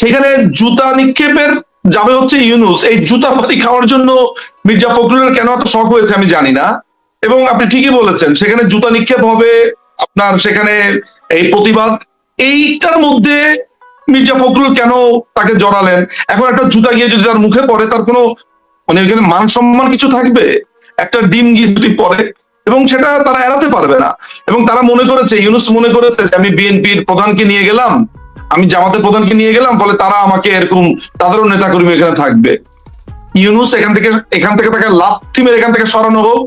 সেখানে জুতা নিক্ষেপের যাবে হচ্ছে ইউনূস। এই জুতা বাড়ি খাওয়ার জন্য মির্জা ফখরুলের কেন এত শখ হয়েছে আমি জানি না। এবং আপনি ঠিকই বলেছেন, সেখানে জুতা নিক্ষেপ হবে, আপনার সেখানে এই প্রতিবাদ, এইটার মধ্যে মির্জা ফখরুল কেন তাকে জড়ালেন? এখন একটা জুতা গিয়ে যদি তার মুখে পড়ে, তার কোনো মানে ওইখানে মান সম্মান কিছু থাকবে? একটা ডিম গিয়ে যদি পড়ে, এবং সেটা তারা এড়াতে পারবে না। এবং তারা মনে করেছে, ইউনূস মনে করেছে যে আমি বিএনপির প্রধানকে নিয়ে গেলাম, আমি জামাতের প্রধানকে নিয়ে গেলাম, ফলে তারা আমাকে এরকম, তাদেরও নেতাকর্মী এখানে থাকবে। ইউনূস এখান থেকে তাকে লাথি মেরে এখান থেকে সরানো হোক,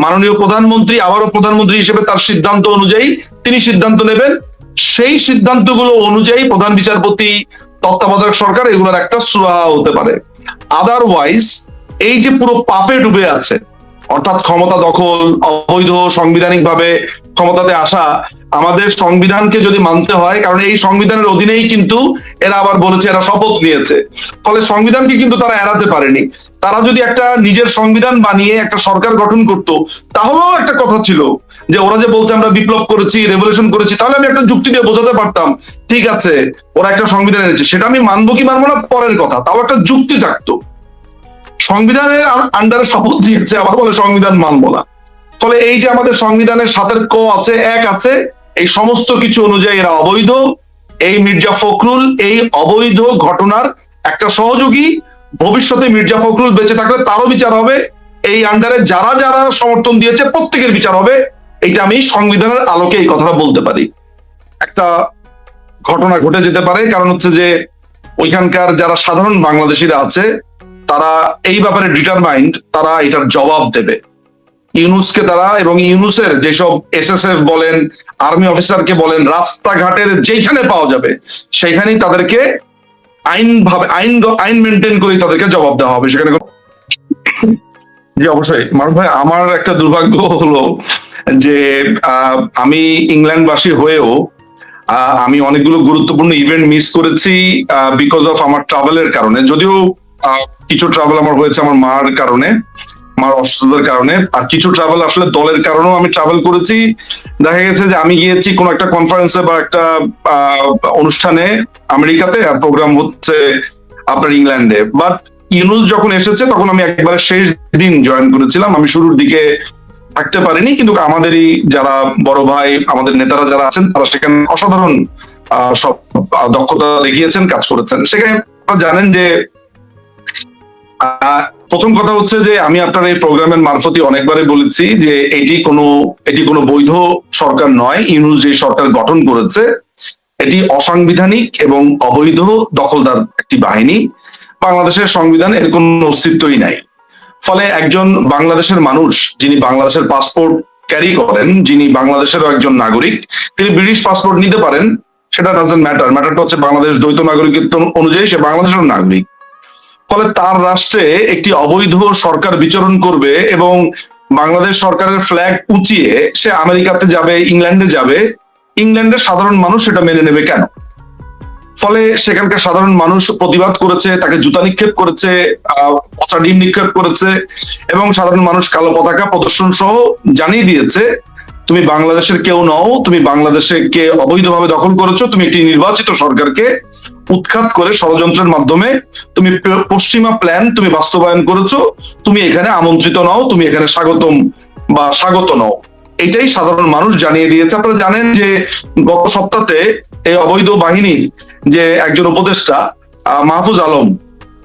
মাননীয় প্রধানমন্ত্রী আবারও প্রধানমন্ত্রী হিসেবে তার সিদ্ধান্ত অনুযায়ী তিনি সিদ্ধান্ত নেবেন, সেই সিদ্ধান্তগুলো অনুযায়ী প্রধান বিচারপতি, তত্ত্বাবধায়ক সরকার এগুলোর একটা সুরাহা হতে পারে। আদারওয়াইজ এই যে পুরো পাপে ডুবে আছে, অর্থাৎ ক্ষমতা দখল, অবৈধ সাংবিধানিক ভাবে ক্ষমতাতে আসা, আমাদের সংবিধানকে যদি মানতে হয়, কারণ এই সংবিধানের অধীনেই কিন্তু এরা আবার বলেছে এরা শপথ নিয়েছে, ফলে সংবিধানকে কিন্তু তারা এড়াতে পারেনি। তারা যদি একটা নিজের সংবিধান বানিয়ে একটা সরকার গঠন করত, তাহলেও একটা কথা ছিল যে ওরা যে বলছে আমরা বিপ্লব করেছি, রেভলিউশন করেছি, তাহলে আমি একটা যুক্তি দিয়ে বোঝাতে পারতাম, ঠিক আছে ওরা একটা সংবিধান এনেছে, সেটা আমি মানবো কি মানবো না পরের কথা, তাও একটা যুক্তি থাকতো। সংবিধানের আন্ডারে শপথ দিয়েছে, আবার বলে সংবিধান মানবো না। ফলে এই যে আমাদের সংবিধানের 7 ক আছে, 1 আছে, এই সমস্ত কিছু অনুযায়ী এরা অবৈধ। এই মির্জা ফখরুল এই অবৈধ ঘটনার একটা সহযোগী। ভবিষ্যতে মির্জা ফখরুল বেঁচে থাকলে তারও বিচার হবে, এই আন্ডারে যারা যারা সমর্থন দিয়েছে প্রত্যেকের বিচার হবে। এইটা আমি সংবিধানের আলোকে এই কথাটা বলতে পারি। একটা ঘটনা ঘটে যেতে পারে, কারণ হচ্ছে যে ওইখানকার যারা সাধারণ বাংলাদেশিরা আছে তারা এই ব্যাপারে ডিটারমাইন্ড, তারা এটার জবাব দেবে ইউনূসকে তারা, এবং ইউনূসের যেসব এসএসএফ বলেন, আর্মি অফিসারকে বলেন, রাস্তাঘাটের যেখানে পাওয়া যাবে সেখানেই তাদেরকে আইন মেনটেন করে তাদেরকে জবাব দেওয়া হবে। সেখানে জি অবশ্যই মারুফ ভাই, আমার একটা দুর্ভাগ্য হলো যে আমি ইংল্যান্ডবাসী হয়েও আমি অনেকগুলো গুরুত্বপূর্ণ ইভেন্ট মিস করেছি বিকজ অফ আমার ট্রাভেলের কারণে। যদিও কিছু ট্রাভেল আমার হয়েছে আমার মার কারণে, আমার অসুস্থতার কারণে, আর কিছু ট্রাভেল আসলে দলের কারণেও আমি ট্রাভেল করেছি। দেখা গেছে যে আমি গিয়েছি কোন একটা কনফারেন্সে বা একটা অনুষ্ঠানে আমেরিকাতে, আর প্রোগ্রাম হচ্ছে আপনার ইংল্যান্ডে। বাট ইউনূস যখন এসেছে তখন আমি একবারে শেষ দিন জয়েন করেছিলাম, আমি শুরুর দিকে থাকতে পারিনি। কিন্তু আমাদেরই যারা বড় ভাই, আমাদের নেতারা যারা আছেন, তারা সেখানে অসাধারণ সব দক্ষতা দেখিয়েছেন, কাজ করেছেন। সেখানে আপনারা জানেন যে প্রথম কথা হচ্ছে যে আমি আপনার এই প্রোগ্রামের মারফতই অনেকবারই বলেছি যে এটি কোনো বৈধ সরকার নয়। ইউনূস যে সরকার গঠন করেছে এটি অসাংবিধানিক এবং অবৈধ দখলদার একটি বাহিনী। বাংলাদেশের সংবিধানে এর কোনো অস্তিত্বই নাই। ফলে একজন বাংলাদেশের মানুষ যিনি বাংলাদেশের পাসপোর্ট ক্যারি করেন, যিনি বাংলাদেশেরও একজন নাগরিক, তিনি ব্রিটিশ পাসপোর্ট নিতে পারেন, সেটা ডাজন্ট ম্যাটার। ম্যাটারটা হচ্ছে বাংলাদেশ দ্বৈত নাগরিকত্ব অনুযায়ী সে বাংলাদেশের নাগরিক। ফলে তার রাষ্ট্রে একটি অবৈধ সরকার বিচরণ করবে এবং বাংলাদেশ সরকারের ফ্ল্যাগ উঁচিয়ে সে আমেরিকাতে যাবে, ইংল্যান্ডে যাবে, ইংল্যান্ডের সাধারণ মানুষ সেটা মেনে নেবে কেন? ফলে সেখানকার সাধারণ মানুষ প্রতিবাদ করেছে, তাকে জুতা নিক্ষেপ করেছে, পচা ডিম নিক্ষেপ করেছে, এবং সাধারণ মানুষ কালো পতাকা প্রদর্শন সহ জানিয়ে দিয়েছে তুমি বাংলাদেশের কেউ নও, তুমি বাংলাদেশে কে অবৈধভাবে দখল করেছো, তুমি একটি নির্বাচিত সরকারকে উৎখাত করে ষড়যন্ত্রের মাধ্যমে তুমি পশ্চিমা প্ল্যান তুমি বাস্তবায়ন করেছো, তুমি এখানে আমন্ত্রিত নও, তুমি এখানে স্বাগতম বা স্বাগত নও। এটাই সাধারণ মানুষ জানিয়ে দিয়েছে। আপনারা জানেন যে গত সপ্তাহে এই অবৈধ বাহিনীর যে একজন উপদেষ্টা মাহফুজ আলম,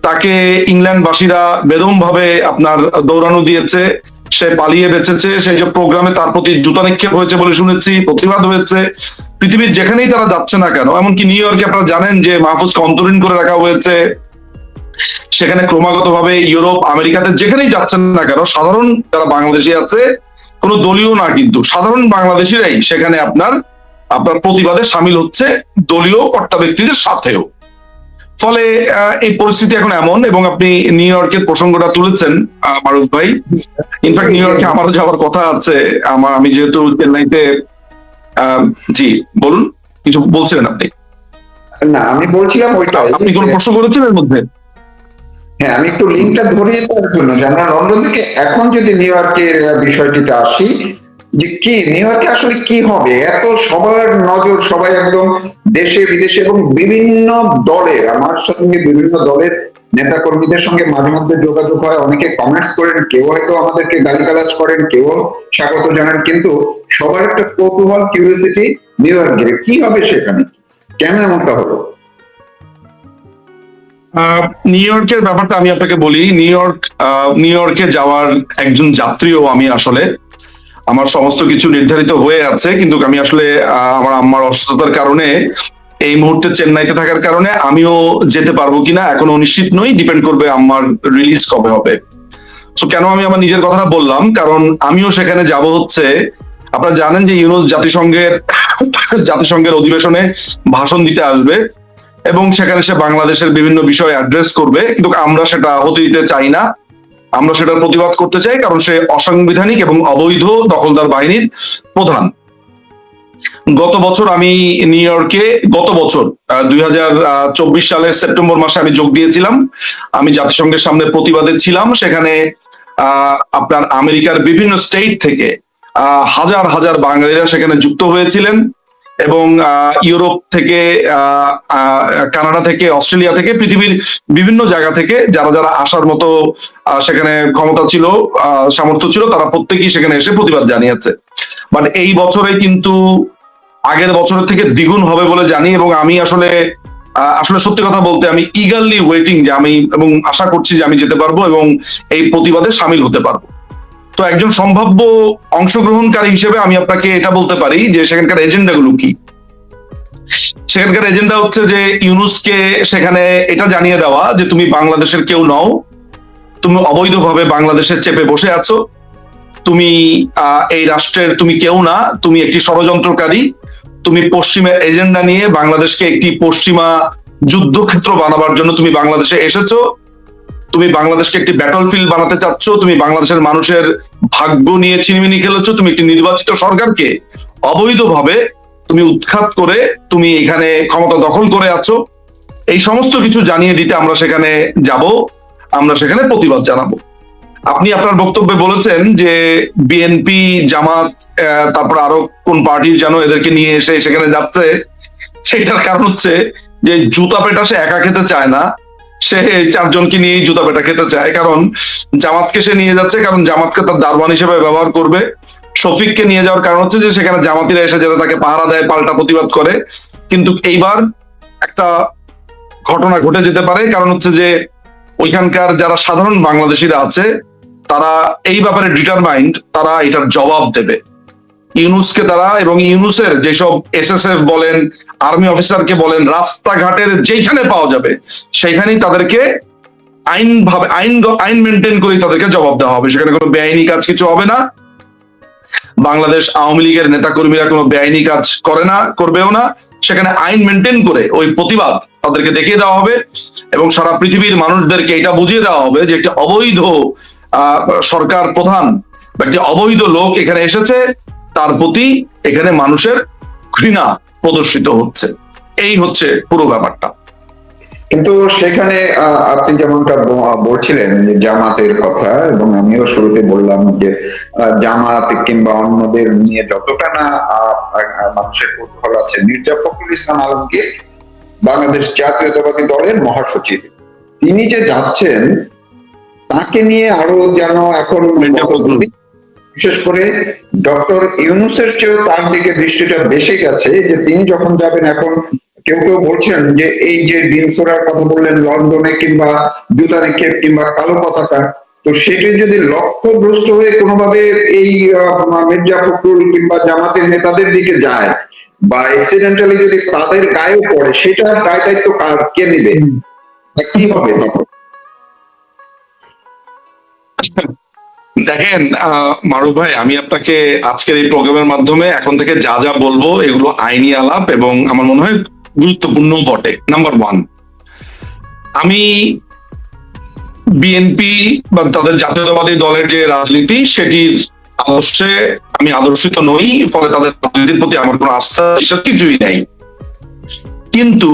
তাকে ইংল্যান্ডবাসীরা বেদম ভাবে আপনার দৌড়ানো দিয়েছে, সে পালিয়ে বেঁচেছে। সেই যে প্রোগ্রামে তার প্রতি জুতা নিক্ষেপ হয়েছে বলে শুনেছি, প্রতিবাদ হয়েছে। পৃথিবীর যেখানেই তারা যাচ্ছে না কেন, এমনকি নিউ ইয়র্কে আপনারা জানেন যে মাহফুজকে অন্তরীণ করে রাখা হয়েছে। সেখানে ক্রমাগত ভাবে ইউরোপ, আমেরিকাতে যেখানেই যাচ্ছেন না কেন, সাধারণ যারা বাংলাদেশি আছে, কোনো দলীয় না কিন্তু সাধারণ বাংলাদেশিরাই সেখানে আপনার প্রতিবাদে সামিল হচ্ছে, দলীয় কর্তা ব্যক্তিদের সাথেও। ফলে এই পরিস্থিতি এখন এমন। এবং আপনি নিউ ইয়র্কের প্রসঙ্গটা তুলেছেন মারুফ ভাই, ইনফ্যাক্ট নিউ ইয়র্কে আমারও যাওয়ার কথা আছে। আমি যেহেতু চেন্নাইতে, জি বলুন, কিছু বলছিলেন আপনি? না, আমি বলছিলাম ওইটা, আপনি কোন প্রশ্ন করেছেন এর মধ্যে? হ্যাঁ, আমি একটু লিঙ্কটা ধরিয়ে দেওয়ার জন্য যে আমরা লন্ডন থেকে এখন যদি নিউ ইয়র্কের বিষয়টিতে আসি, যে কি নিউ ইয়র্কে আসলে কি হবে, এত সবার নজর, সবাই একদম দেশে বিদেশে এবং বিভিন্ন দলের, আমার সঙ্গে বিভিন্ন দলের নেতা কর্মীদের সঙ্গে মাঝে মধ্যে যোগাযোগ হয়, অনেকে কমেন্টস করেন, কেউ হয়তো আমাদেরকে গালিগালাজ করেন, কেউ স্বাগত জানান, কিন্তু সবার একটা কৌতূহল, কিউরিওসিটি নিউ ইয়র্কে কি হবে, সেখানে কেন এমনটা হলো। নিউ ইয়র্কের ব্যাপারটা আমি আপনাকে বলি। নিউ ইয়র্কে যাওয়ার একজন যাত্রীও আমি আসলে। আমার সমস্ত কিছু নির্ধারিত হয়ে আছে, কিন্তু আমি আসলে আমার আম্মার অসুস্থতার কারণে এই মুহূর্তে চেন্নাইতে থাকার কারণে আমিও যেতে পারবো কিনা এখনো নিশ্চিত নই। ডিপেন্ড করবে আম্মার রিলিজ কবে হবে। তো কেন আমি আমার নিজের কথাটা বললাম, কারণ আমিও সেখানে যাব হচ্ছে, আপনারা জানেন যে ইউনুস জাতিসংঘের অধিবেশনে ভাষণ দিতে আসবে এবং সেখানে সে বাংলাদেশের বিভিন্ন বিষয় অ্যাড্রেস করবে, কিন্তু আমরা সেটা হতে দিতে চাই না। আমরা সেটার প্রতিবাদ করতে চাই, কারণ সে অসাংবিধানিক এবং অবৈধ দখলদার বাহিনীর প্রধান। গত বছর আমি নিউ ইয়র্কে, গত বছর 2024 সালের সেপ্টেম্বর মাসে আমি যোগ দিয়েছিলাম। আমি জাতিসংঘের সামনে প্রতিবাদে ছিলাম। সেখানে আপনার আমেরিকার বিভিন্ন স্টেট থেকে হাজার হাজার বাঙালিরা সেখানে যুক্ত হয়েছিলেন এবং ইউরোপ থেকে, কানাডা থেকে, অস্ট্রেলিয়া থেকে, পৃথিবীর বিভিন্ন জায়গা থেকে যারা যারা আসার মতো সেখানে ক্ষমতা ছিল, সামর্থ্য ছিল, তারা প্রত্যেকেই সেখানে এসে প্রতিবাদ জানিয়েছে। বাট এই বছরে কিন্তু আগের বছরের থেকে দ্বিগুণ হবে বলে জানি, এবং আমি আসলে সত্যি কথা বলতে আমি ইগারলি ওয়েটিং, যে আমি এবং আশা করছি যে আমি যেতে পারবো এবং এই প্রতিবাদে সামিল হতে পারবো। তো একজন সম্ভাব্য অংশগ্রহণকারী হিসেবে আমি আপনাকে এটা বলতে পারি যে সেখানকার এজেন্ডা গুলো কি। সেখানকার এজেন্ডা হচ্ছে যে ইউনুসকে সেখানে এটা জানিয়ে দেওয়া যে তুমি বাংলাদেশের কেউ নও, তুমি অবৈধভাবে বাংলাদেশে চেপে বসে আছো, তুমি এই রাষ্ট্রের তুমি কেউ না, তুমি একটি ষড়যন্ত্রকারী, তুমি পশ্চিমের এজেন্ডা নিয়ে বাংলাদেশকে একটি পশ্চিমা যুদ্ধক্ষেত্র বানাবার জন্য তুমি বাংলাদেশে এসেছো, তুমি বাংলাদেশকে একটি ব্যাটল ফিল্ড বানাতে চাচ্ছ, তুমি বাংলাদেশের মানুষের ভাগ্য নিয়ে ছিনিমিনি খেলেছো, তুমি একটি নির্বাচিত সরকারকে অবৈধভাবে তুমি উৎখাত করে তুমি এখানে ক্ষমতা দখল করে আছো। এই সমস্ত কিছু জানিয়ে দিতে আমরা সেখানে যাব, আমরা সেখানে প্রতিবাদ জানাবো। আপনি আপনার বক্তব্যে বলেছেন যে বিএনপি, জামাত, তারপর আরো কোন পার্টির যেন এদেরকে নিয়ে এসে সেখানে যাচ্ছে। সেটার কারণ হচ্ছে যে জুতা পেটা সে একা খেতে চায় না, সে চারজনকে নিয়েই জুতা পেটা খেতে চায়। কারণ জামাতকে সে নিয়ে যাচ্ছে কারণ জামাতকে তার দারওয়ান হিসেবে ব্যবহার করবে। শফিককে নিয়ে যাওয়ার কারণ হচ্ছে যে সেখানে জামাতিরা এসে যাতে তাকে পাহারা দেয়, পাল্টা প্রতিবাদ করে। কিন্তু এইবার একটা ঘটনা ঘটে যেতে পারে, কারণ হচ্ছে যে ওইখানকার যারা সাধারণ বাংলাদেশিরা আছে তারা এই ব্যাপারে ডিটারমাইন্ড, তারা এটার জবাব দেবে ইউনুসকে। তারা এবং ইউনুসের যেসব এসএসএফ বলেন, আর্মি অফিসারকে বলেন, রাস্তাঘাটের যেখানে পাওয়া যাবে সেখানেই তাদেরকে আইন মেনটেন করে তাদেরকে জবাব দেওয়া হবে। সেখানে কোনো বেআইনি কাজ কিছু হবে না। বাংলাদেশ আওয়ামী লীগের নেতা কর্মীরা কোনো বেআইনি কাজ করে না, করবেও না। সেখানে আইন মেনটেন করে ওই প্রতিবাদ তাদেরকে দেখিয়ে দেওয়া হবে এবং সারা পৃথিবীর মানুষদেরকে এটা বুঝিয়ে দেওয়া হবে যে একটি অবৈধ সরকার প্রধান বা একটি অবৈধ লোক এখানে এসেছে, তার প্রতি এখানে মানুষের ঘৃণা প্রদর্শিত হচ্ছে। এই হচ্ছে পুরো ব্যাপারটা। কিন্তু সেখানে আপনি যেমনটা বলছিলেন যে জামাতের কথা, এবং আমিও শুরুতে বললাম যে জামাত কিংবা অন্যদের নিয়ে যতটা না মানুষের কৌতূহল আছে, মির্জা ফখরুল ইসলাম আলমগীর বাংলাদেশ জাতীয়তাবাদী দলের মহাসচিব, তিনি যে যাচ্ছেন তাকে নিয়ে আরো যেন এখন বিশেষ করে ডক্টর ইউনূসের চেয়েও তার দিকে দৃষ্টিটা বেশি গেছে, যে তিনি যখন যাবেন এখন কেউ কেউ বলছেন যে এই যে ডিনসোরার কথা বললেন লন্ডনে, কিংবা জুতা নিক্ষেপ কিংবা কালো পতাকা, তো সেটি যদি লক্ষ্যভ্রষ্ট হয়ে কোনোভাবে এই মির্জা ফখরুল কিংবা জামাতের নেতাদের দিকে যায় বা এক্সিডেন্টালি যদি তাদের গায়ে পড়ে, সেটার দায় দায়িত্ব কে নেবে, কি হবে তখন? দেখেন মারুফ ভাই, আমি আপনাকে আজকের এই প্রোগ্রামের মাধ্যমে এখন থেকে যা যা বলবো এগুলো আইনি আলাপ এবং আমার মনে হয় গুরুত্বপূর্ণ বটে। নাম্বার 1, আমি বিএনপি বা তাদের জাতীয়তাবাদী দলের যে রাজনীতি সেটির আদর্শে আমি আদর্শিত নই, ফলে তাদের রাজনীতির প্রতি আমার কোনো আস্থা কিছুই নেই। কিন্তু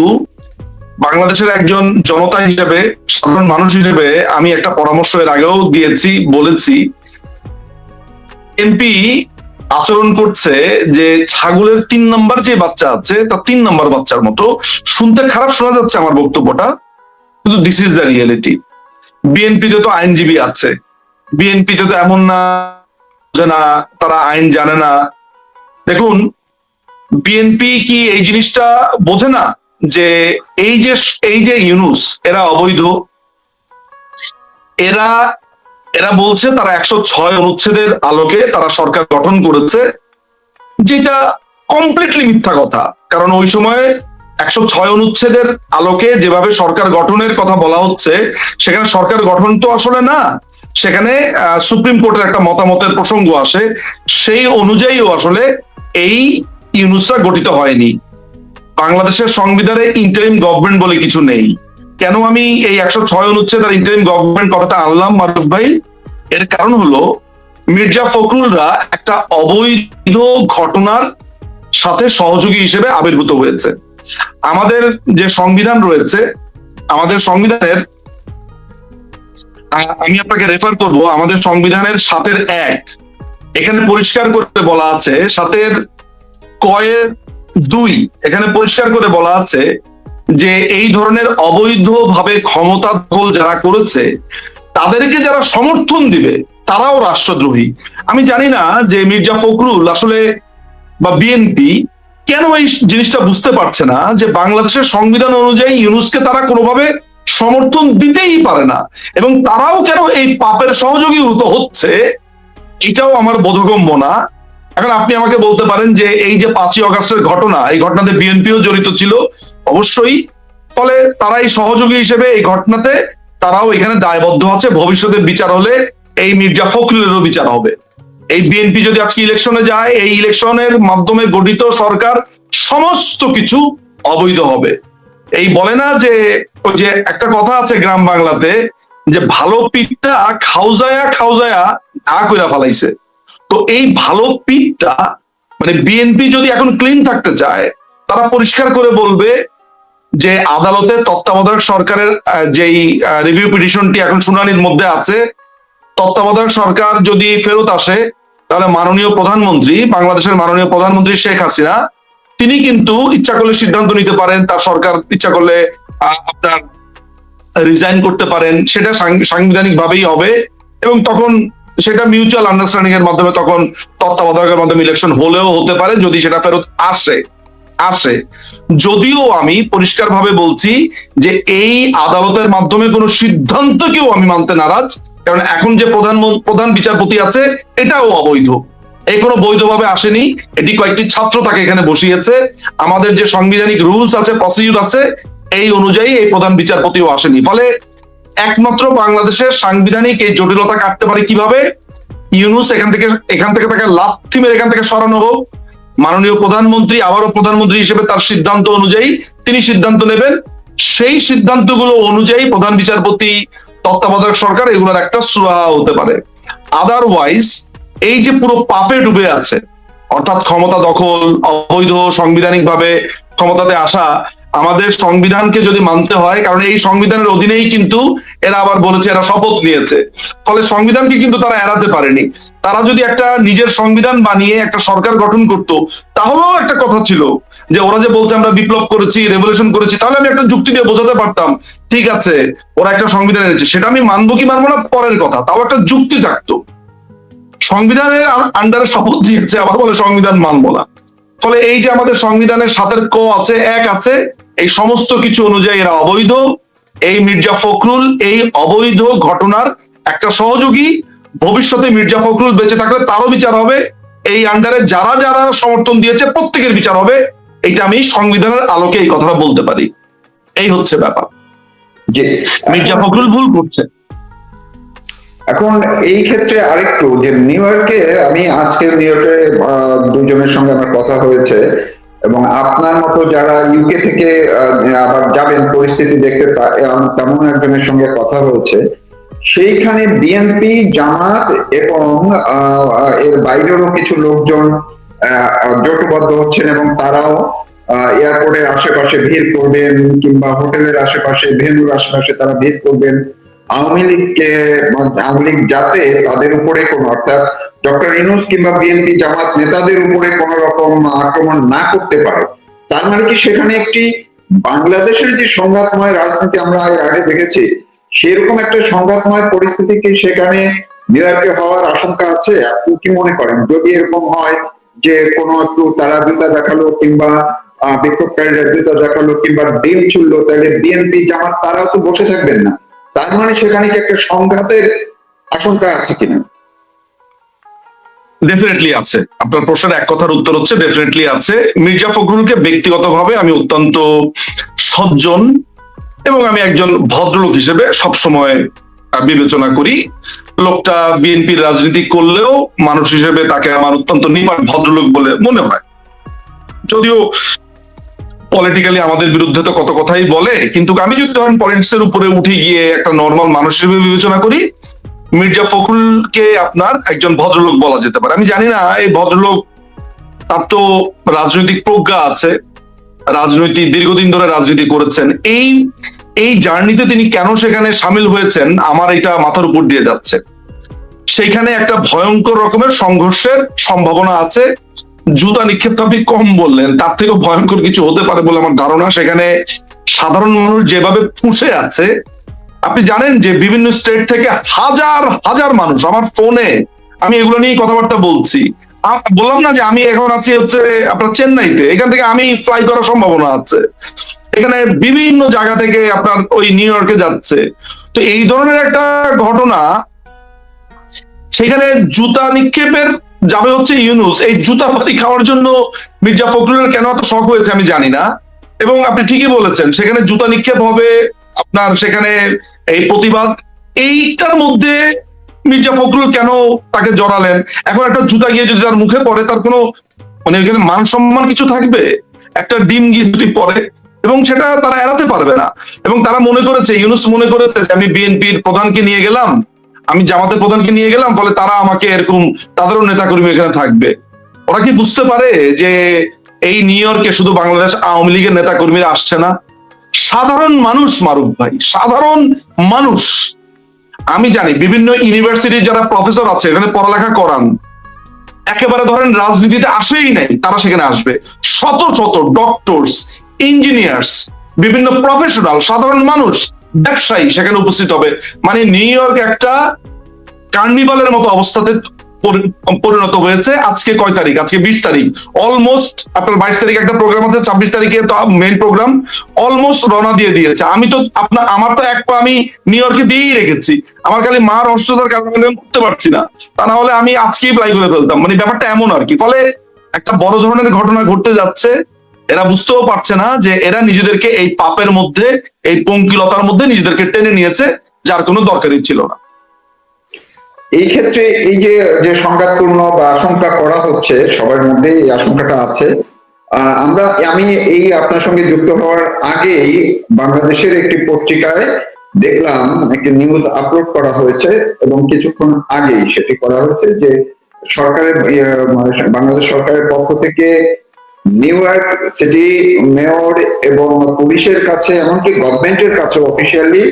বাংলাদেশের একজন জনতা হিসেবে, সাধারণ মানুষ হিসেবে আমি একটা পরামর্শ এর আগেও দিয়েছি, বলেছি, এমপি আচরণ করছে যে ছাগলের 3 নম্বর যে বাচ্চা আছে তার 3 নম্বর বাচ্চার মতো। শুনতে খারাপ শোনা যাচ্ছে আমার বক্তব্যটা, কিন্তু দিস ইজ দ্য রিয়েলিটি। বিএনপিতে তো আইনজীবী আছে, বিএনপিতে তো এমন না যে না তারা আইন জানে না। দেখুন, বিএনপি কি এই জিনিসটা বোঝে না যে এই যে ইউনূস এরা অবৈধ? এরা এরা বলছে তারা 106 অনুচ্ছেদের আলোকে তারা সরকার গঠন করেছে, যেটা কমপ্লিটলি মিথ্যা কথা। কারণ ওই সময় 106 অনুচ্ছেদের আলোকে যেভাবে সরকার গঠনের কথা বলা হচ্ছে, সেখানে সরকার গঠন তো আসলে না, সেখানে সুপ্রিম কোর্টের একটা মতামতের প্রসঙ্গ আসে, সেই অনুযায়ীও আসলে এই ইউনূসরা গঠিত হয়নি। বাংলাদেশের সংবিধানে ইন্টারিম গভর্নমেন্ট বলে কিছু নেই। কেন আমি এই 106 অনুচ্ছেদ আর ইন্টারিম গভর্নমেন্ট কথাটা আনলাম মারুফ ভাই? এর কারণ হলো মির্জা ফখরুলরা একটা অবৈধ ঘটনার সাথে সহযোগী হিসেবে আবির্ভূত হয়েছে। আমাদের যে সংবিধান রয়েছে, আমাদের সংবিধানের আমি আপনাকে রেফার করব আমাদের সংবিধানের 7-1, এখানে পরিষ্কার করে বলা আছে, 7-2 এখানে পরিষ্কার করে বলা আছে যে এই ধরনের অবৈধভাবে ক্ষমতা দখল যারা করেছে তাদেরকে যারা সমর্থন দিবে তারাও রাষ্ট্রদ্রোহী। আমি জানি না যে মির্জা ফখরুল আসলে বা বিএনপি কেন এই জিনিসটা বুঝতে পারছে না যে বাংলাদেশের সংবিধান অনুযায়ী ইউনূসকে তারা কোনোভাবে সমর্থন দিতেই পারে না, এবং তারাও কেন এই পাপের সহযোগী হচ্ছে এটাও আমার বোধগম্য না। এখন আপনি আমাকে বলতে পারেন যে এই যে 5ই আগস্টের ঘটনা, এই ঘটনাতে বিএনপিও জড়িত ছিল, অবশ্যই। ফলে তারা এই সহযোগী হিসেবে এই ঘটনাতে তারাও এখানে দায়বদ্ধ আছে। ভবিষ্যতের বিচার হলে এই মির্জা ফখরুলেরও বিচার হবে। এই বিএনপি যদি আজকে ইলেকশনে যায়, এই ইলেকশনের মাধ্যমে গঠিত সরকার সমস্ত কিছু অবৈধ হবে। এই বলে না যে ওই যে একটা কথা আছে গ্রাম বাংলাতে যে ভালো পিঠটা খাউজায়া খাউজায়া আ কইরা ফালাইছে। তো এই ভালো পিঠটা মানে বিএনপি যদি এখন ক্লিন থাকতে চায়, তারা পরিষ্কার করে বলবে যে আদালতে তত্ত্বাবধায়ক সরকারের যেই রিভিউ পিটিশনটি এখন শুনানির মধ্যে আছে, তত্ত্বাবধায়ক সরকার যদি ফেরত আসে, তাহলে মাননীয় প্রধানমন্ত্রী, বাংলাদেশের মাননীয় প্রধানমন্ত্রী শেখ হাসিনা, তিনি কিন্তু ইচ্ছা করলে সিদ্ধান্ত নিতে পারেন, তার সরকার ইচ্ছা করলে আপনার রিজাইন করতে পারেন, সেটা সাংবিধানিক ভাবেই হবে। এবং তখন সেটা মিউচুয়াল আন্ডারস্ট্যান্ডিং এর মাধ্যমে তখন তত্ত্বাবধায়কের মাধ্যমে ইলেকশন হলেও হতে পারে যদি সেটা ফেরত আসে। যদিও আমি পরিষ্কার ভাবে বলছি যে এই আদালতের মাধ্যমে কোনো সিদ্ধান্তকেও আমি মানতে নারাজ, কারণ এখন যে প্রধান বিচারপতি আছে এটাও অবৈধ। এই কোনো বৈধভাবে আসেনি, এটি কয়েকটি ছাত্র তাকে এখানে বসিয়েছে। আমাদের যে সাংবিধানিক রুলস আছে, প্রসিডিউর আছে, এই অনুযায়ী এই প্রধান বিচারপতিও আসেনি। ফলে একমাত্র বাংলাদেশের সাংবিধানিক এই জটিলতা কাটতে পারে কিভাবে? ইউনূস এখান থেকে তাকে লাথি মেরে এখান থেকে সরানো হোক, মাননীয় প্রধানমন্ত্রী আবারও প্রধানমন্ত্রী হিসেবে তার সিদ্ধান্ত অনুযায়ী তিনি সিদ্ধান্ত নেবেন, সেই সিদ্ধান্তগুলো অনুযায়ী প্রধান বিচারপতি, তত্ত্বাবধায়ক সরকার এগুলোর একটা সুরাহা হতে পারে। আদারওয়াইজ এই যে পুরো পাপে ডুবে আছে, অর্থাৎ ক্ষমতা দখল, অবৈধ সাংবিধানিক ভাবে ক্ষমতাতে আসা, আমাদের সংবিধানকে যদি মানতে হয়, কারণ এই সংবিধানের অধীনেই কিন্তু এরা আবার বলেছে এরা শপথ নিয়েছে, ফলে সংবিধানকে কিন্তু তারা এড়াতে পারেনি। তারা যদি একটা নিজের সংবিধান বানিয়ে একটা সরকার গঠন করত, তাহলেও একটা কথা ছিল যে ওরা যে বলছে আমরা বিপ্লব করেছি, রেভলিউশন করেছি, তাহলে আমি একটা যুক্তি দিয়ে বোঝাতে পারতাম ঠিক আছে ওরা একটা সংবিধান এনেছে, সেটা আমি মানবো কি মানবো না পরের কথা, তাও একটা যুক্তি থাকতো। সংবিধানের আন্ডারে শপথ দিয়েছে, আবার বলে সংবিধান মানবো না। ফলে এই যে আমাদের সংবিধানের 7-ক আছে, 1 আছে, এই সমস্ত কিছু অনুযায়ী এরা অবৈধ। এই মির্জা ফখরুল এই অবৈধ ঘটনার একটা সহযোগী। ভবিষ্যতে মির্জা ফখরুল বেঁচে থাকলে তারও বিচার হবে, এই আন্ডারে যারা যারা সমর্থন দিয়েছে প্রত্যেকের বিচার হবে। এটা আমি সংবিধানের আলোকে এই কথাটা বলতে পারি। এই হচ্ছে ব্যাপার। যে মির্জা ফখরুল ভুল করছে। এখন এই ক্ষেত্রে আরেকটু যে নিউ ইয়র্কে, আমি আজকে নিউ ইয়র্কে দুজনের সঙ্গে আমার কথা হয়েছে, এবং আপনার মতো যারা ইউকে থেকে আবার যাবেন পরিস্থিতি দেখতে, তেমন একজনের সঙ্গে কথা হয়েছে। সেইখানে বিএনপি, জামাত এবং এর বাইরেরও কিছু লোকজন জোটবদ্ধ হচ্ছেন, এবং তারাও এয়ারপোর্টের আশেপাশে ভিড় করবেন, কিংবা হোটেলের আশেপাশে, ভেন্যুর আশেপাশে তারা ভিড় করবেন। আওয়ামী লীগ যাতে তাদের উপরে কোনো, অর্থাৎ ডক্টর ইউনূস কিংবা বিএনপি জামাত নেতাদের উপরে কোন রকম আক্রমণ না করতে পারে, তার মানে কি সেখানে একটি বাংলাদেশের যে সংঘাতময় রাজনীতি আমরা এর আগে দেখেছি সেরকম একটা সংঘাতময় পরিস্থিতি কি সেখানে নিউ ইয়র্কে হওয়ার আশঙ্কা আছে? আপনি কি মনে করেন যদি এরকম হয় যে কোনো একটু তারা জুতা দেখালো কিংবা বিক্ষোভকারীরা জুতা দেখালো কিংবা ডিম ছুড়লো, তাহলে বিএনপি জামাত তারাও তো বসে থাকবেন না? তার মানে সেখানে কি একটা সংঘাতের আশঙ্কা আছে কিনা? ডেফিনেটলি আছে। আপনার প্রশ্নের এক কথার উত্তর হচ্ছে ডেফিনেটলি আছে। মির্জা ফখরুলকে ব্যক্তিগতভাবে আমি অত্যন্ত সজ্জন এবং আমি একজন ভদ্রলোক হিসেবে সবসময় বিবেচনা করি। লোকটা বিএনপির রাজনীতি করলেও মানুষ হিসেবে তাকে আমার অত্যন্ত নিমাট ভদ্রলোক বলে মনে হয়। যদিও পলিটিক্যালি আমাদের বিরুদ্ধে তো কত কথাই বলে, কিন্তু আমি যদি ধরেন পলিটিক্স এর উপরে উঠে গিয়ে একটা নর্মাল মানুষ হিসেবে বিবেচনা করি, মির্জা ফখরুলকে আপনার একজন ভদ্রলোক বলা যেতে পারে। আমি জানি না এই ভদ্রলোক, তার তো রাজনৈতিক প্রজ্ঞা আছে, দীর্ঘদিন ধরে রাজনীতি করেছেন। এই জার্নিতে তিনি কেন সেখানে সামিল হয়েছেন আমার এটা মাথার উপর দিয়ে যাচ্ছে। সেখানে একটা ভয়ঙ্কর রকমের সংঘর্ষের সম্ভাবনা আছে। জুতা নিক্ষেপ তো আপনি কম বললেন, তার থেকেও ভয়ঙ্কর কিছু হতে পারে বলে আমার ধারণা। সেখানে সাধারণ মানুষ যেভাবে ফুঁসে আছে, আপনি জানেন যে বিভিন্ন স্টেট থেকে হাজার হাজার মানুষ আমার ফোনে, আমি এগুলো নিয়ে কথাবার্তা বলছি। বললাম না যে আমি এখন আছি হচ্ছে আপনার চেন্নাইতে, এখান থেকে আমি ফ্লাই করার সম্ভাবনা আছে। এখানে বিভিন্ন জায়গা থেকে আপনার ওই নিউ ইয়র্কে যাচ্ছে। তো এই ধরনের একটা ঘটনা, সেখানে জুতা নিক্ষেপের যাবে হচ্ছে ইউনূস, এই জুতা বাড়ি খাওয়ার জন্য মির্জা ফখরুলের কেন এত শখ হয়েছে আমি জানি না। এবং আপনি ঠিকই বলেছেন, সেখানে জুতা নিক্ষেপ হবে, আপনার সেখানে এই প্রতিবাদ, এইটার মধ্যে মির্জা ফখরুল কেন তাকে জড়ালেন? এখন একটা জুতা গিয়ে যদি তার মুখে পড়ে, তার কোনো মানে এখানে মান সম্মান কিছু থাকবে? একটা ডিম গিয়ে যদি পড়ে, এবং সেটা তারা এড়াতে পারবে না। এবং তারা মনে করেছে, ইউনূস মনে করেছে যে আমি বিএনপির প্রধানকে নিয়ে গেলাম, আমি জামাতের প্রধানকে নিয়ে গেলাম, ফলে তারা আমাকে এরকম, তাদেরও নেতাকর্মী এখানে থাকবে। ওরা কি বুঝতে পারে যে এই নিউ ইয়র্কে শুধু বাংলাদেশ আওয়ামী লীগের নেতাকর্মীরা আসছে না, সাধারণ মানুষ, মারুফ ভাই, সাধারণ মানুষ। আমি জানি বিভিন্ন ইউনিভার্সিটির যারা প্রফেসর আছে, এখানে পড়ালেখা করান, একেবারে ধরেন রাজনীতিতে আসেই নাই, তারা সেখানে আসবে। শত শত ডক্টরস, ইঞ্জিনিয়ার্স, বিভিন্ন প্রফেশনাল, সাধারণ মানুষ, ব্যবসায়ী সেখানে উপস্থিত হবে। মানে নিউ ইয়র্ক একটা কার্নিভালের মতো অবস্থাতে পরিণত হয়েছে। আজকে কয় তারিখ? আজকে 20 তারিখ। অলমোস্ট আপনার 22 তারিখ একটা প্রোগ্রাম আছে, 26 তারিখে তো মেইন প্রোগ্রাম, অলমোস্ট রওনা দিয়ে দিয়েছে। আমি তো আমার তো এক পা আমি নিউ ইয়র্কে দিয়েই রেখেছি। আমার খালি মার অসুস্থতার কারণে করতে পারছি না, তা না হলে আমি আজকেই প্লাই করে ফেলতাম। মানে ব্যাপারটা এমন আর কি। ফলে একটা বড় ধরনের ঘটনা ঘটতে যাচ্ছে, এরা বুঝতেও পারছে না যে এরা নিজেদেরকে এই পাপের মধ্যে, এই পঙ্কিলতার মধ্যে নিজেদেরকে টেনে নিয়েছে, যার কোনো দরকারই ছিল না। এই ক্ষেত্রে এই যে যে সংঘাতপূর্ণ বা আশঙ্কা করা হচ্ছে, সবার মধ্যে এই আশঙ্কাটা আছে। আমি এই আপনার সঙ্গে যুক্ত হওয়ার আগেই বাংলাদেশের একটি পত্রিকায় দেখলাম একটি নিউজ আপলোড করা হয়েছে, এবং কিছুক্ষণ আগেই সেটি করা হয়েছে যে সরকারের বাংলাদেশ সরকারের পক্ষ থেকে নিউ ইয়র্ক সিটি মেয়র এবং পুলিশের কাছে, এমনকি গভর্নমেন্টের কাছে অফিসিয়ালি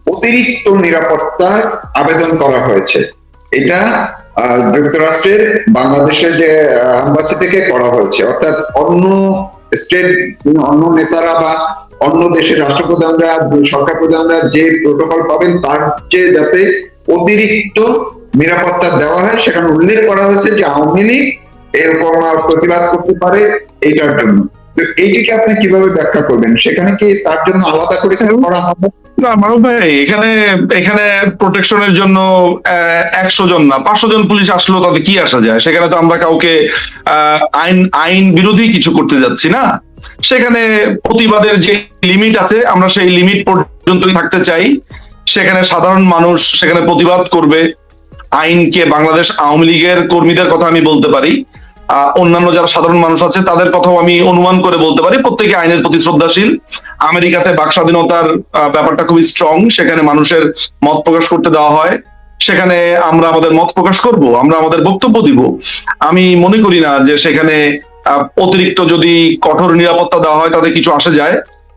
অতিরিক্ত নিরাপত্তার আবেদন করা হয়েছে। এটা যুক্তরাষ্ট্রের বাংলাদেশের যে এম্বাসি থেকে করা হয়েছে। অর্থাৎ অন্য স্টেট, অন্য নেতারা বা অন্য দেশের রাষ্ট্রপ্রধানরা, সরকার প্রধানরা যে প্রোটোকল পাবেন তার চেয়ে যাতে অতিরিক্ত নিরাপত্তা দেওয়া হয়, সেখানে উল্লেখ করা হয়েছে যে আওয়ামী লীগ এরকম প্রতিবাদ করতে পারে এইটার জন্য। তো এইটিকে আপনি কিভাবে ব্যাখ্যা করবেন? সেখানে কি তার জন্য আলাদা করে করা হবে? না মারুফ ভাই, এখানে প্রোটেকশনের জন্য 100 জন না 500 জন পুলিশ আসলেও তাতে কি আসা যায়? সেখানে তো আমরা কাউকে আইন বিরোধী কিছু করতে যাচ্ছি না। সেখানে প্রতিবাদের যে লিমিট আছে, আমরা সেই লিমিট পর্যন্তই থাকতে চাই। সেখানে সাধারণ মানুষ সেখানে প্রতিবাদ করবে। আইনকে, বাংলাদেশ আওয়ামী লীগের কর্মীদের কথা আমি বলতে পারি, অন্যান্য যারা সাধারণ মানুষ আছে তাদের কথাও আমি অনুমান করে বলতে পারি, প্রত্যেকে আইনের প্রতি শ্রদ্ধাশীল। আমেরিকাতে বাক স্বাধীনতার ব্যাপারটা খুবই স্ট্রং, সেখানে মানুষের মত প্রকাশ করতে দেওয়া হয়। সেখানে আমরা আমাদের মত প্রকাশ করব, আমরা আমাদের বক্তব্য দিব। আমি মনে করি না যে সেখানে অতিরিক্ত যদি কঠোর নিরাপত্তা দেওয়া হয় তাতে কিছু আসে যায়।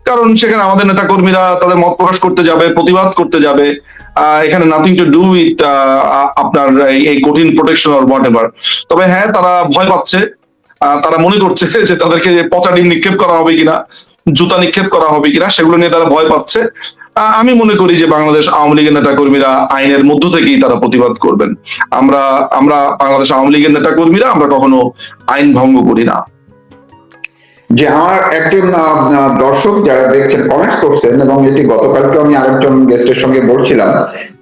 কারণ সেখানে আমাদের নেতা কর্মীরা তাদের মত প্রকাশ করতে যাবে, প্রতিবাদ করতে যাবে। এখানে নাথিং টু ডু উইথ আপনার এই কঠিন প্রোটেকশন অর হোয়াট এভার। তবে হ্যাঁ, তারা ভয় পাচ্ছে, তারা মনে করছে যে তাদেরকে পচা ডিম নিক্ষেপ করা হবে কিনা, জুতা নিক্ষেপ করা হবে কিনা, সেগুলো নিয়ে তারা ভয় পাচ্ছে। আমি মনে করি যে বাংলাদেশ আওয়ামী লীগের নেতা কর্মীরা আইনের মধ্য থেকেই তারা প্রতিবাদ করবেন। আমরা আমরা বাংলাদেশ আওয়ামী লীগের নেতা কর্মীরা আমরা কখনো আইন ভঙ্গ করি না। যে আমার একজন দর্শক যারা দেখছেন কমেন্টস করছেন, এবং এটি গতকালকে আমি আরেকজন গেস্টের সঙ্গে বলছিলাম,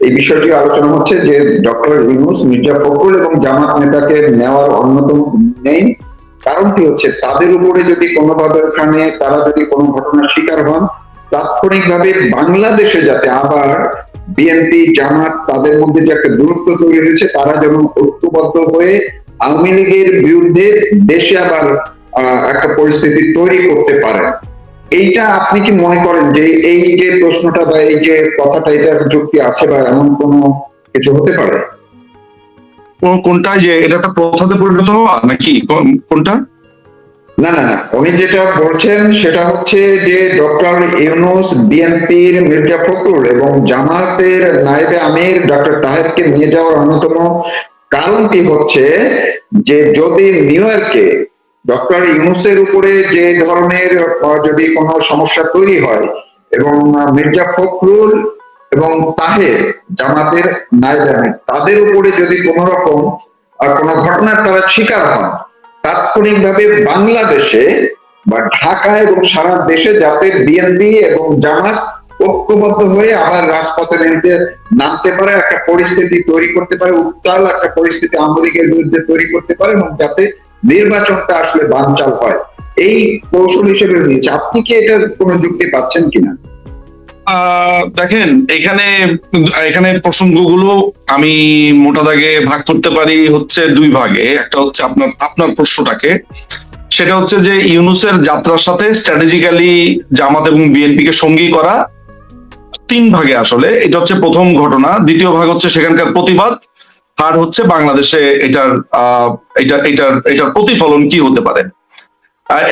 এই বিষয়টি আলোচনা হচ্ছে যে ডক্টর ইউনূস, মির্জা ফখরুল এবং জামাত নেতাকে নেওয়ার অন্যতম নেই কারণটি হচ্ছে তাদের উপরে যদি কোনোভাবে ওখানে তারা যদি কোনো ঘটনার শিকার হন, তাৎক্ষণিকভাবে বাংলাদেশে যাতে আবার বিএনপি জামাত তাদের মধ্যে যে একটা দূরত্ব তৈরি হয়েছে, তারা যেন ঐক্যবদ্ধ হয়ে আওয়ামী লীগের বিরুদ্ধে দেশে আবার একটা পরিস্থিতি তৈরি করতে পারে। এইটা আপনি কি মনে করেন যে এই যে প্রশ্নটা বা এই যে কথাটা, এটার যুক্তি আছে বা এমন কোনো কিছু হতে পারে? কোনটা, যে এটা একটা প্রথাতে পরিণত হওয়া নাকি কোনটা? না না না, উনি যেটা বলছেন সেটা হচ্ছে যে ডক্টর ইউনূস, বিএনপির মির্জা ফখরুল এবং জামাতের নায়েবে আমির ডক্টর তাহেরকে নিয়ে যাওয়ার অন্যতম কারণটি হচ্ছে যে যদি নিউ ইয়র্কে ডক্টর ইউনূসের উপরে যে ধরনের যদি কোনো সমস্যা তৈরি হয় এবং মির্জা ফখরুল এবং তাহের জামাতের নায়েবে আমির তাদের উপরে যদি কোনো রকম কোনো ঘটনার তারা শিকার হন, তাৎক্ষণিকভাবে বাংলাদেশে বা ঢাকা এবং সারা দেশে যাতে বিএনপি এবং জামাত ঐক্যবদ্ধ হয়ে আবার রাজপথে নামতে পারে, একটা পরিস্থিতি তৈরি করতে পারে, উত্তাল একটা পরিস্থিতি আওয়ামী লীগের বিরুদ্ধে তৈরি করতে পারে, এবং যাতে নির্বাচনটা আসলে বানচাল হয়, এই কৌশল হিসেবে নিয়েছে। আপনি কি এটার কোনো যুক্তি পাচ্ছেন কিনা? দেখেন, এখানে এখানে প্রসঙ্গগুলো আমি মোটা দাগে ভাগ করতে পারি হচ্ছে দুই ভাগে। একটা হচ্ছে আপনার আপনার প্রশ্নটাকে, সেটা হচ্ছে যে ইউনূসের যাত্রার সাথে স্ট্র্যাটেজিক্যালি জামাত এবং বিএনপি কে সঙ্গী করা, তিন ভাগে আসলে। এটা হচ্ছে প্রথম ঘটনা। দ্বিতীয় ভাগ হচ্ছে সেখানকার প্রতিবাদ, আর হচ্ছে বাংলাদেশে এটার এটার প্রতিফলন কি হতে পারে।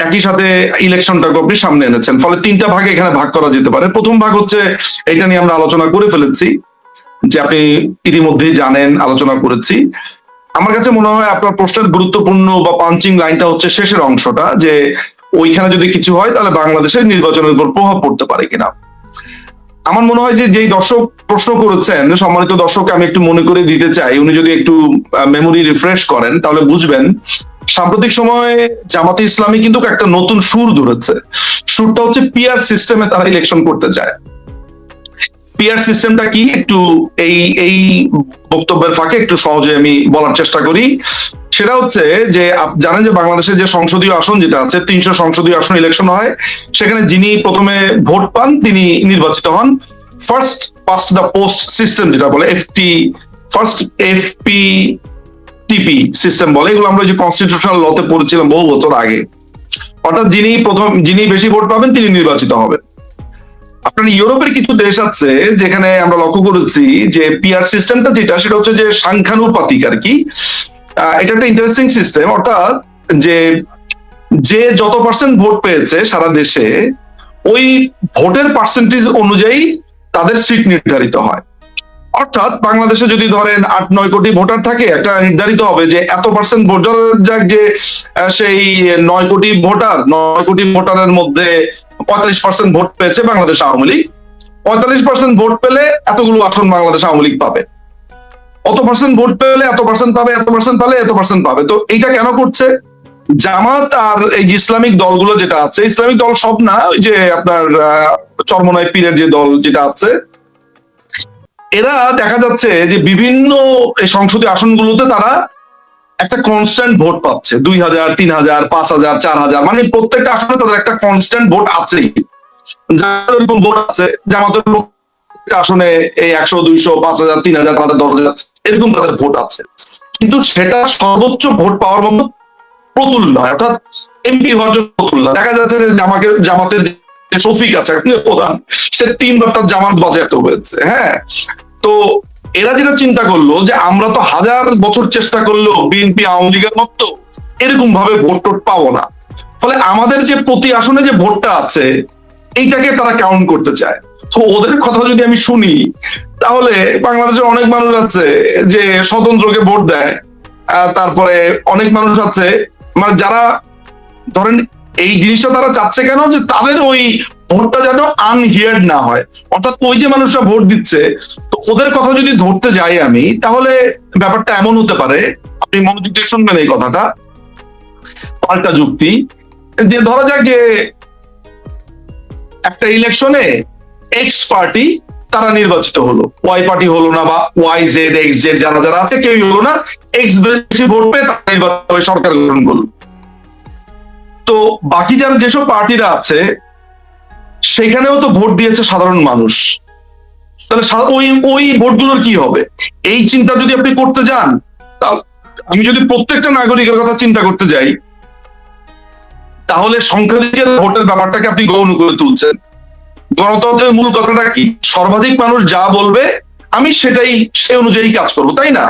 একই সাথে ইলেকশনটাকে আপনি সামনে এনেছেন, ফলে তিনটা ভাগে এখানে ভাগ করা যেতে পারে। প্রথম ভাগ হচ্ছে এটা নিয়ে আমরা আলোচনা করে ফেলেছি, যে আপনি ইতিমধ্যেই জানেন, আলোচনা করেছি। আমার কাছে মনে হয় আপনার প্রশ্নের গুরুত্বপূর্ণ বা পাঞ্চিং লাইনটা হচ্ছে শেষের অংশটা, যে ওইখানে যদি কিছু হয় তাহলে বাংলাদেশের নির্বাচনের উপর প্রভাব পড়তে পারে কিনা। আমার মনে হয় যে যেই দর্শক প্রশ্ন করেছেন, সম্মানিত দর্শককে আমি একটু মনে করে দিতে চাই, উনি যদি একটু মেমোরি রিফ্রেশ করেন তাহলে বুঝবেন সাম্প্রতিক সময়ে জামাতে ইসলামী কিন্তু একটা নতুন সুর ধরেছে। সুরটা হচ্ছে পিআর সিস্টেমে তারা ইলেকশন করতে চায়। পিআর সিস্টেমটা কি, একটু এই এই বক্তব্যের ফাঁকে একটু সহজে আমি বলার চেষ্টা করি। সেটা হচ্ছে যে জানেন যে বাংলাদেশের যে সংসদীয় আসন যেটা আছে, 300 সংসদীয় আসন ইলেকশন হয়, সেখানে যিনি প্রথমে ভোট পান তিনি নির্বাচিত হন। First past the post system যেটা বলে, এফপি টিপি সিস্টেম বলে, এগুলো আমরা যে কনস্টিটিউশনাল লতে পড়েছিলাম বহু বছর আগে। অর্থাৎ যিনি বেশি ভোট পাবেন তিনি নির্বাচিত হবেন। আপনার ইউরোপের কিছু দেশ আছে যেখানে আমরা লক্ষ্য করেছি যে পিআর সিস্টেমটা যেটা, সেটা হচ্ছে যে সাংখ্যানুপাতিক আর কি। এটা একটা ইন্টারেস্টিং সিস্টেম, অর্থাৎ যে যত পার্সেন্ট ভোট পেয়েছে সারা দেশে, ওই ভোটের পার্সেন্টেজ অনুযায়ী তাদের সিট নির্ধারিত হয়। অর্থাৎ বাংলাদেশে যদি ধরেন 8-9 কোটি ভোটার থাকে, একটা নির্ধারিত হবে যে এত পার্সেন্ট ভোট, যাক যে সেই 9 কোটি ভোটারের মধ্যে 45% ভোট পেয়েছে বাংলাদেশ আওয়ামী লীগ। 45% ভোট পেলে এতগুলো আসন বাংলাদেশ আওয়ামী লীগ পাবে, অত পার্সেন্ট ভোট পেলে এত পার্সেন্ট পাবে, এত পার্সেন্ট পালে এত পার্সেন্ট পাবে। তো এইটা কেন করছে জামাত আর এই যে ইসলামিক দলগুলো যেটা আছে, ইসলামিক দল সব না, ওই যে আপনার চরমনাই পীরের যে দল যেটা আছে, এরা দেখা যাচ্ছে যে বিভিন্ন এই সংসদীয় আসনগুলোতে তারা একটা কনস্ট্যান্ট ভোট পাচ্ছে, 2000, 3000, 5000, 4000, মানে প্রত্যেকটা আসনে তাদের একটা কনস্ট্যান্ট ভোট আছেই। এরকম ভোট আছে জামাতের আসনে এই 100, 200, 5000, 3000, 10,000 এরকম তাদের ভোট আছে, কিন্তু সেটা সর্বোচ্চ ভোট পাওয়ার মতো প্রতুল নয়, অর্থাৎ এমপি হওয়ার জন্য প্রতুল নয়। দেখা যাচ্ছে যে জামাতের যে শফিক আছে প্রধান, সে 3বার তার জামাত বাজেয়াপ্ত হয়েছে। হ্যাঁ, তো এরা যেটা চিন্তা করলো যে আমরা তো 1000 বছর চেষ্টা করলো বিএনপি আওয়ামী লীগের মতো এরকম ভাবে ভোট টোট পাবো না, ফলে আমাদের যে প্রতি আসনে যে ভোটটা আছে এইটাকে তারা কাউন্ট করতে চায়। তো ওদের কথা যদি আমি শুনি, তাহলে বাংলাদেশের অনেক মানুষ আছে যে স্বতন্ত্রকে ভোট দেয়, তারপরে অনেক মানুষ আছে মানে যারা ধরেন এই জিনিসটা তারা চাচ্ছে কেন, যে তাদের ওই ভোটটা যেন আনহিয়ার্ড না হয়, অর্থাৎ ওই যে মানুষরা ভোট দিচ্ছে, তো ওদের কথা যদি ধরতে যাই আমি, তাহলে ব্যাপারটা এমন হতে পারে, আপনি মনোযোগ দিয়ে শুনবেন এই কথাটা, পাল্টা যুক্তি, যে ধরা যাক যে একটা ইলেকশনে এক্স পার্টি তারা নির্বাচিত হলো, ওয়াই পার্টি হলো না, বা ওয়াই জেড এক্স জেড যারা যারা আছে কেউই হলো না, এক্স বেশি ভোট পেয়ে তারা নির্বাচিত হয়ে সরকার গঠন করলো। তো বাকি যারা যেসব পার্টিরা আছে সেখানেও তো ভোট দিয়েছে সাধারণ মানুষ, তাহলে ওই ওই ভোটগুলোর কি হবে? এই চিন্তা যদি আপনি করতে যান, আমি যদি প্রত্যেকটা নাগরিকের কথা চিন্তা করতে যাই, তাহলে সংখ্যাধিকের ভোটের ব্যাপারটাকে আপনি গৌণ করে তুলছেন। গণতন্ত্রের মূল কথাটা কি? সর্বাধিক মানুষ যা বলবে আমি সেটাই সে অনুযায়ী কাজ করবো, তাই না?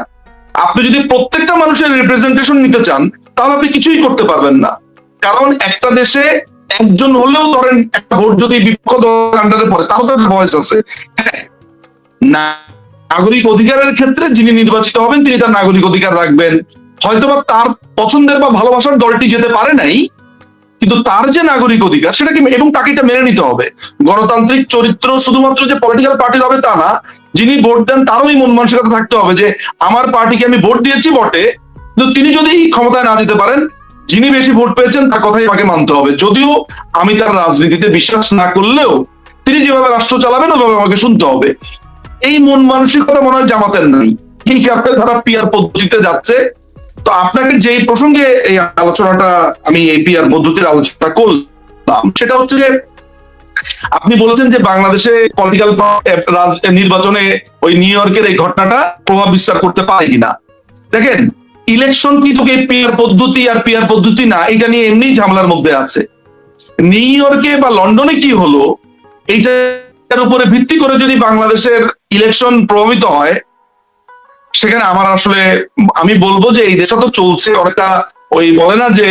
আপনি যদি প্রত্যেকটা মানুষের রিপ্রেজেন্টেশন নিতে চান, তাহলে আপনি কিছুই করতে পারবেন না। কারণ একটা দেশে একজন হলেও ধরেন একটা ভোট যদি বিপক্ষ দলের আন্ডারে পড়ে, তারও তো একটা ভয়েস আছে। হ্যাঁ, নাগরিক অধিকারের ক্ষেত্রে যিনি নির্বাচিত হবেন তিনি তার নাগরিক অধিকার রাখবেন, হয়তোবা তার পছন্দের বা ভালোবাসার দলটি যেতে পারে নাই, কিন্তু তার যে নাগরিক অধিকার সেটা কি, এবং তাকে এটা মেনে নিতে হবে। গণতান্ত্রিক চরিত্র শুধুমাত্র যে পলিটিক্যাল পার্টির হবে তা না, যিনি ভোট দেন তারও এই মন মানসিকতা থাকতে হবে যে আমার পার্টিকে আমি ভোট দিয়েছি বটে, কিন্তু তিনি যদি ক্ষমতায় না যেতে পারেন, যিনি বেশি ভোট পেয়েছেন তার কথাই আমাকে মানতে হবে, যদিও আমি তার রাজনীতিতে বিশ্বাস না করলেও তিনি যেভাবে রাষ্ট্র চালাবেন ওভাবে আমাকে শুনতে হবে। এই মন মানসিকতা মনে হয় জামাতের নাই, এই কারণে তারা পিআর পদ্ধতিতে যাচ্ছে। তো আপনাকে যে প্রসঙ্গে এই আলোচনাটা, আমি এই পিআর পদ্ধতির আলোচনা করলাম, সেটা হচ্ছে যে আপনি বলেছেন যে বাংলাদেশে পলিটিক্যাল নির্বাচনে ওই নিউ ইয়র্কের এই ঘটনাটা প্রভাব বিস্তার করতে পারে কিনা। দেখেন, ইলেকশন কিন্তু পিআর পদ্ধতি আর পিআর পদ্ধতি না, এটা নিয়ে এমনি ঝামেলার মধ্যে আছে। নিউ ইয়র্কে বা লন্ডনে কি হলো এইটার উপরে ভিত্তি করে যদি বাংলাদেশের ইলেকশন প্রভাবিত হয়, সেখানে আমার আসলে আমি বলবো যে এই দেশটা তো চলছে অনেকটা ওই বলে না যে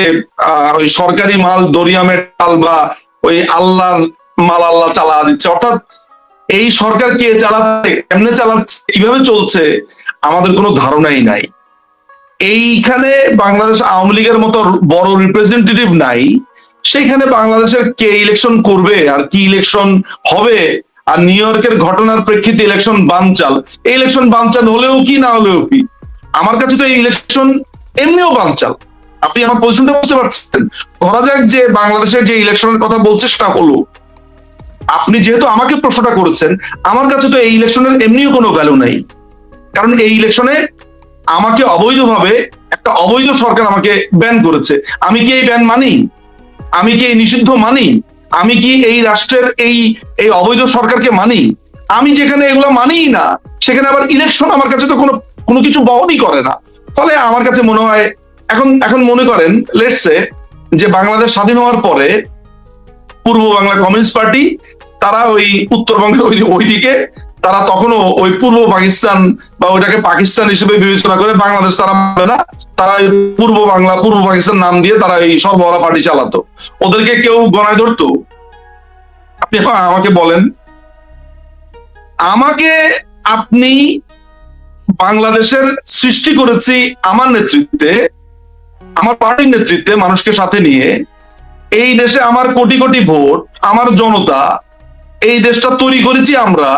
ওই সরকারি মাল দরিয়ামের টাল, বা ওই আল্লাহর মাল আল্লাহ চালা দিচ্ছে, অর্থাৎ এই সরকার কে চালাচ্ছে, কেমনে চালাচ্ছে, কিভাবে চলছে আমাদের কোনো ধারণাই নাই। এইখানে বাংলাদেশ আওয়ামী লীগের মতো বড় রিপ্রেজেন্টেটিভ নাই, সেখানে বাংলাদেশের কে ইলেকশন করবে আর কি ইলেকশন হবে, আর নিউ ইয়র্কের ঘটনার প্রেক্ষিতে ইলেকশন বানচাল, এই ইলেকশন বানচাল হলেও কি না হলেও কি, আমার কাছে তো এই ইলেকশন এমনিও বানচাল। আপনি আমার পজিশনটা বুঝতে পারছেন? ধরা যাক যে বাংলাদেশের যে ইলেকশনের কথা বলছে সেটা হলো, আপনি যেহেতু আমাকে প্রশ্নটা করেছেন, আমার কাছে তো এই ইলেকশনের এমনিও কোনো ভ্যালু নাই, কারণ এই ইলেকশনে আমাকে অবৈধভাবে একটা অবৈধ সরকার আমাকে ব্যান করেছে। আমি কি এই ব্যান মানি? আমি কি এই নিষিদ্ধ মানি? আমি কি এই রাষ্ট্রের এই এই অবৈধ সরকারকে মানি? আমি যেখানে এগুলো মানিই না, সেখানে আবার ইলেকশন আমার কাছে তো কোনো কিছু বহনই করে না। ফলে আমার কাছে মনে হয় এখন এখন মনে করেন লেটস সে যে বাংলাদেশ স্বাধীন হওয়ার পরে পূর্ব বাংলা কমিউনিস্ট পার্টি তারা ওই উত্তরবঙ্গের ওইদিকে তারা তখনও ওই পূর্ব পাকিস্তান বা ওইটাকে পাকিস্তান হিসেবে বিবেচনা করে বাংলাদেশ তারা মানে না, তারা পূর্ব বাংলা পূর্ব পাকিস্তান নাম দিয়ে তারা এই সর্বহারা পার্টি চালাতো। ওদেরকে কেউ গণায় ধরতো? আপনি আমাকে বলেন, আমাকে আপনি বাংলাদেশের সৃষ্টি করেছি আমার নেতৃত্বে, আমার পার্টির নেতৃত্বে, মানুষকে সাথে নিয়ে। এই দেশে আমার কোটি কোটি ভোট, আমার জনতা, এই দেশটা তৈরি করেছি আমরা।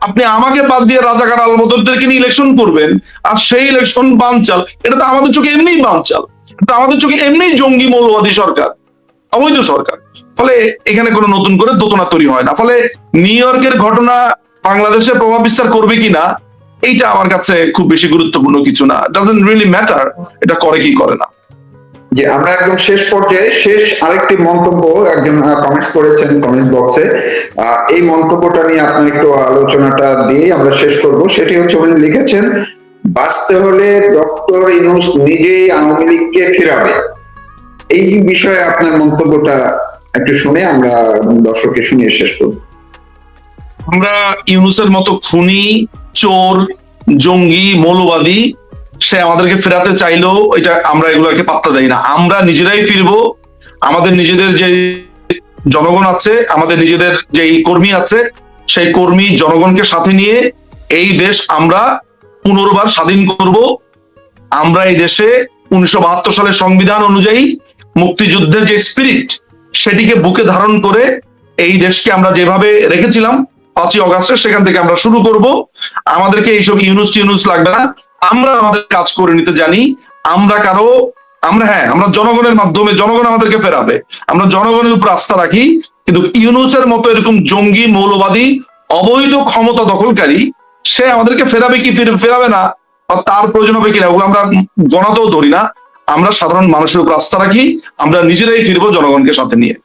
আপনি আমাকে বাদ দিয়ে রাজাকার আলবদরদেরকে নিয়ে ইলেকশন করবেন, আর সেই ইলেকশন বানচাল, এটা তো আমাদের চোখে এমনিই বানচাল, এটা আমাদের চোখে এমনিই জঙ্গি মৌলবাদী সরকার, অবৈধ সরকার। ফলে এখানে কোনো নতুন করে দোতনা তৈরি হয় না। ফলে নিউ ইয়র্কের ঘটনা বাংলাদেশে প্রভাব বিস্তার করবে কিনা, এইটা আমার কাছে খুব বেশি গুরুত্বপূর্ণ কিছু না, ডাজন্ট রিয়েলি ম্যাটার এটা করে কি করে না। যে আমরা একদম শেষ পর্যায়ে আরেকটি মন্তব্য একজন কমেন্টস করেছেন কমেন্টস বক্সে, এই মন্তব্যটা নিয়ে আপনার একটু আলোচনাটা দিয়ে আমরা শেষ করব। সেটি হচ্ছে উনি লিখেছেন, বাঁচতে হলে ডক্টর ইউনূস নিজেই আওয়ামী লীগকে ফেরাবে। এই বিষয়ে আপনার মন্তব্যটা একটু শুনে আমরা দর্শককে শুনিয়ে শেষ করব। আমরা ইউনূসের মতো খুনি, চোর, জঙ্গি, মৌলবাদী সে আমাদেরকে ফেরাতে চাইলেও এটা আমরা এগুলোকে পাত্তা দেই না। আমরা নিজেরাই ফিরবো। আমাদের নিজেদের যে জনগণ আছে, আমাদের নিজেদের যে কর্মী আছে, সেই কর্মী জনগণকে সাথে নিয়ে এই দেশ আমরা পুনর্বার স্বাধীন করব। আমরা এই দেশে 1972 সালের সংবিধান অনুযায়ী মুক্তিযুদ্ধের যে স্পিরিট সেটিকে বুকে ধারণ করে এই দেশকে আমরা যেভাবে রেখেছিলাম 5ই অগাস্টে, সেখান থেকে আমরা শুরু করব। আমাদেরকে এইসব ইউনুস লাগবে না, আমরা আমাদের কাজ করে নিতে জানি। আমরা জনগণের মাধ্যমে জনগণ আমাদেরকে ফেরাবে, আমরা জনগণের উপর আস্থা রাখি। কিন্তু ইউনুসের মতো এরকম জঙ্গি, মৌলবাদী, অবৈধ ক্ষমতা দখলকারী সে আমাদেরকে ফেরাবে কি ফেরাবে না, বা তার প্রয়োজন হবে কিনা, ওগুলো আমরা গণাতেও ধরি না। আমরা সাধারণ মানুষের উপর আস্থা রাখি, আমরা নিজেরাই ফিরবো জনগণকে সাথে নিয়ে।